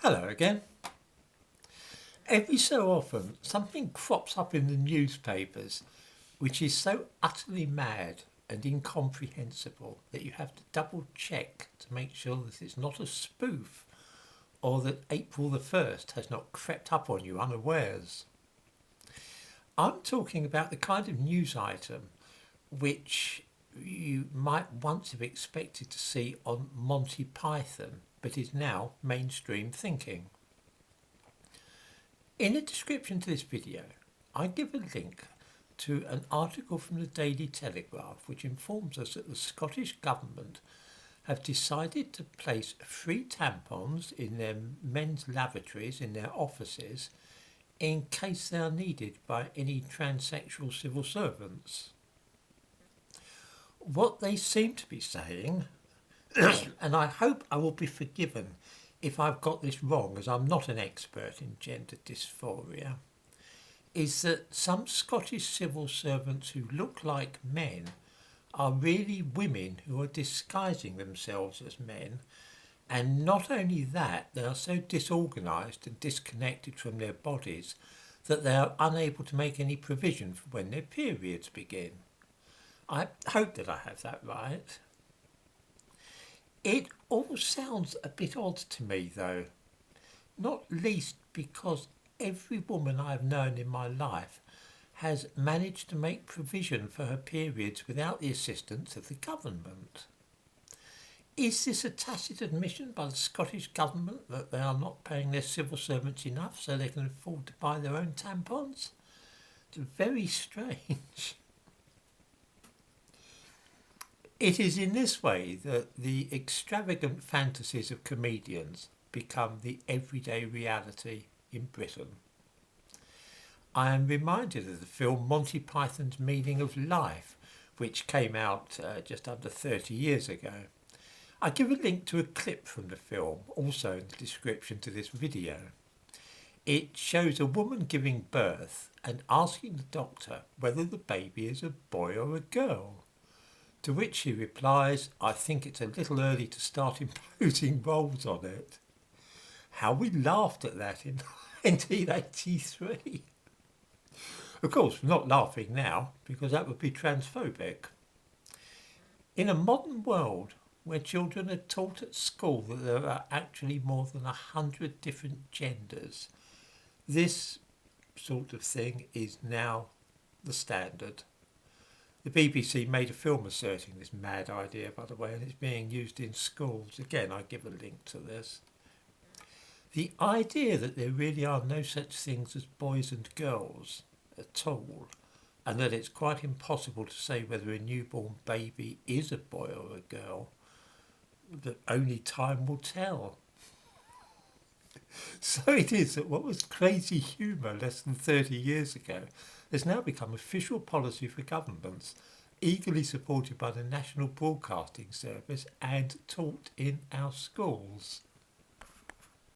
Hello again. Every so often, something crops up in the newspapers which is so utterly mad and incomprehensible that you have to double check to make sure that it's not a spoof or that April the 1st has not crept up on you unawares. I'm talking about the kind of news item which you might once have expected to see on Monty Python, but is now mainstream thinking. In the description to this video, I give a link to an article from the Daily Telegraph which informs us that the Scottish Government have decided to place free tampons in their men's lavatories in their offices in case they are needed by any transsexual civil servants. What they seem to be saying, and I hope I will be forgiven if I've got this wrong as I'm not an expert in gender dysphoria, is that some Scottish civil servants who look like men are really women who are disguising themselves as men, and not only that, they are so disorganised and disconnected from their bodies that they are unable to make any provision for when their periods begin. I hope that I have that right. It all sounds a bit odd to me though, not least because every woman I've known in my life has managed to make provision for her periods without the assistance of the government. Is this a tacit admission by the Scottish Government that they are not paying their civil servants enough so they can afford to buy their own tampons? It's very strange. It is in this way that the extravagant fantasies of comedians become the everyday reality in Britain. I am reminded of the film Monty Python's Meaning of Life, which came out just under 30 years ago. I give a link to a clip from the film, also in the description to this video. It shows a woman giving birth and asking the doctor whether the baby is a boy or a girl. To which she replies, "I think it's a little early to start imposing roles on it." How we laughed at that in 1983. Of course, we're not laughing now because that would be transphobic. In a modern world where children are taught at school that there are actually more than 100 different genders, this sort of thing is now the standard. The BBC made a film asserting this mad idea, by the way, and it's being used in schools. Again, I give a link to this. The idea that there really are no such things as boys and girls at all, and that it's quite impossible to say whether a newborn baby is a boy or a girl, that only time will tell. So it is that what was crazy humour less than 30 years ago has now become official policy for governments, eagerly supported by the National Broadcasting Service and taught in our schools.